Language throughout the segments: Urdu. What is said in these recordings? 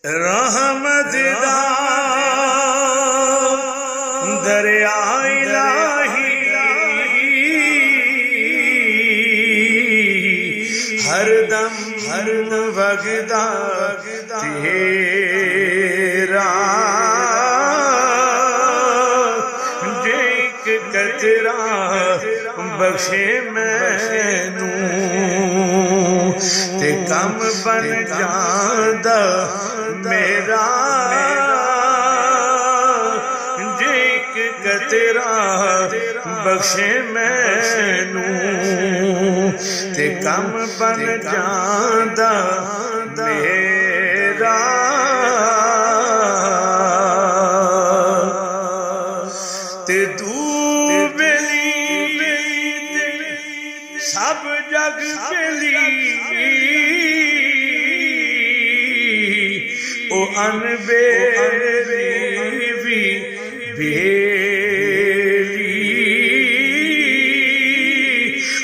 رحمت دا دریا الہی ہر دم وگدا تیرا ایک قطرہ بخشے مینوں تے کم بن جاندا میرا ایک قطرہ بخشے مینوں تے کم بن جاندا میرا تے تو سب جگ چلی او ان بیلی بیلی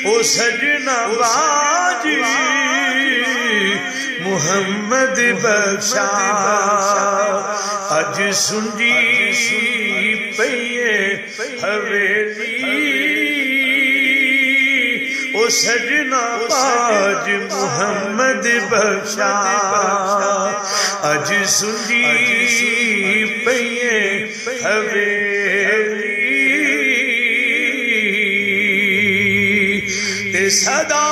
او سجنا باجی محمد بخشا اج سنجی پئیے حویلی او سجنا باج محمد بخشا اج سنجی پئیے حویلی تے صدا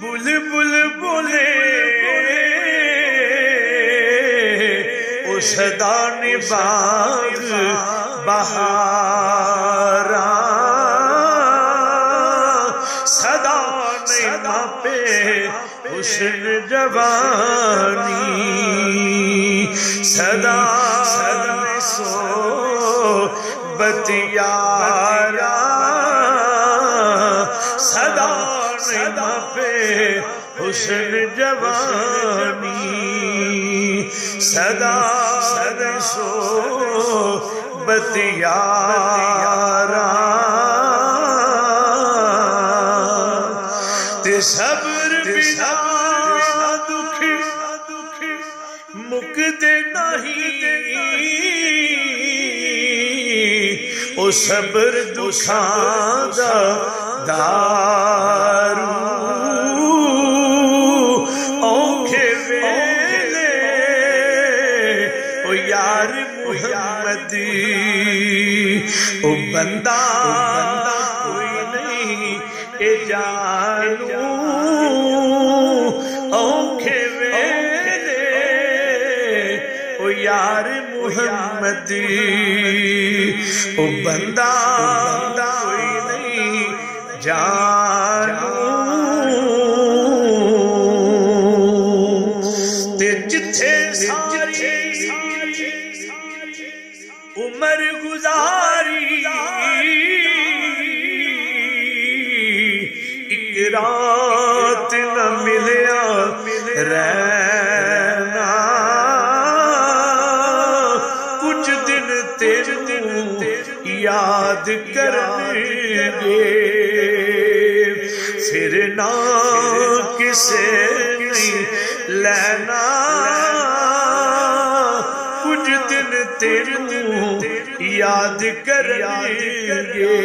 بلبل بولے او صدا باغ بہارا صدا ماپے حسن جوانی صدا سو بتیارا صدا ماپے حسن جوانی صدا سو بتیارا تے صبر بنا دکھ مکدے نہیں او صبر دکھاں دا دارو اوکھے ویلے او یار محمد او بندہ کوئی نہیں اے جانو اوکھے ویلے او یار محمد او بندہ کوئی نہیں جانو تے جتھے ساری عمر گزاری ایک رات نہ ملیا رہنا کچھ دن تیرے یاد کریں گے پھر نہ کسے نہیں لینا کچھ دن تیرے یاد کریں گے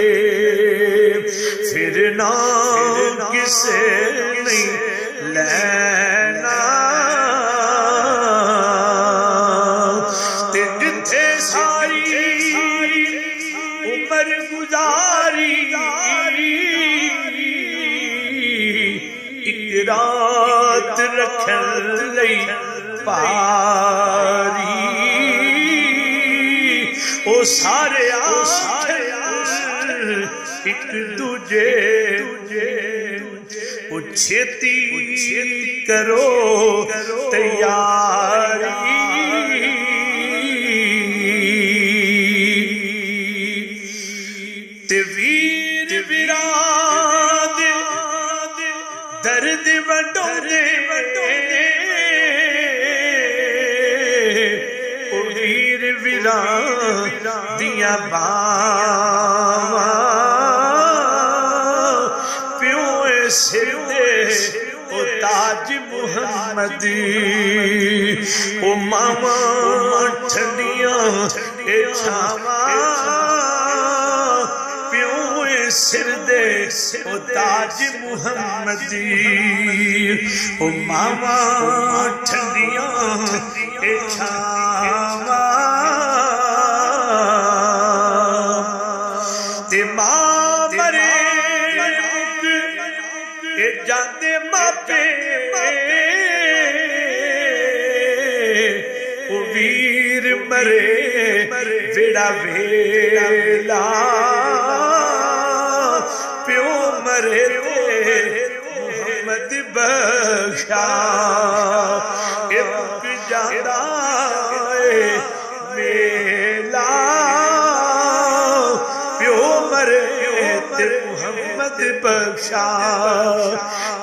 پھر نہ کسے نہیں لینا تے جتھے ساری عمر گزاری ایک رات رکھن لئی پاری او سارے ایک دوجے او چھتی کرو تیاری تے ویر براد درد وڈونے او ویر براد دیاں باواں پیو سر دے تاج محمد او ماما ٹھنڈیاں اے چھاواں پیوں سر دے او تاج محمد او ماما ٹھنڈیاں اے چھاواں تے ماں مرے اے جاندے ماپے او ویر مرے ویڑا ویلا پیو مرے محمد بخشا ایک جاندہ میلا پیو مرے محمد بخشا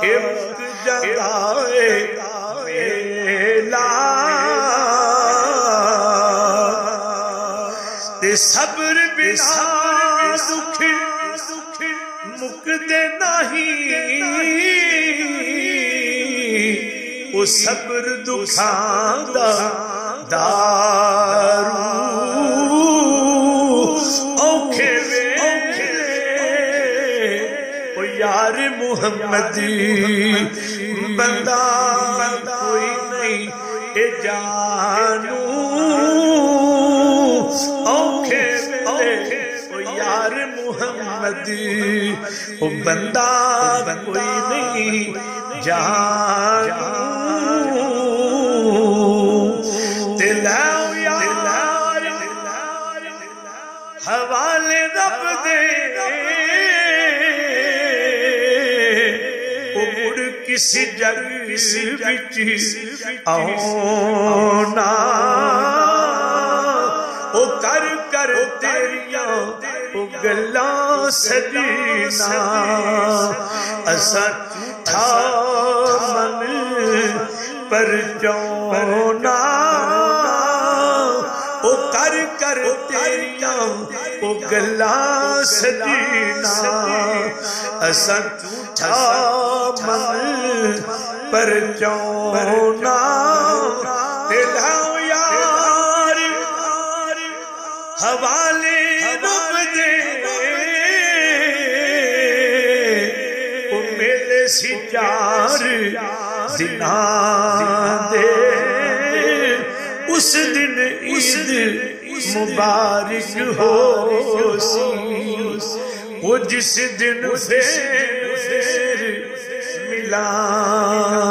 ایک جاندہ میلا تے صبر بنا دکھ مکدے نہیں او صبر دکھاں دا دارو اوکھے ویلے او یار محمد بندہ کوئی نہیں اے جانو اوکھے ویلے او یار محمد او بندہ کوئی نہیں جانو دلاؤ یار حوالے رب دے او مڑ کسی جگ وچ آنا او کر کر تیریاں او گلاں سجینا اساں جھوٹا من پر جونا او کر کر تیریاں او گلاں سجینا اساں جھوٹا من پر جونا دلاؤ یار حوالے رب دے او میلے سجار زنا دے اس دن عید مبارک ہو سی وہ جس دن پھر ملا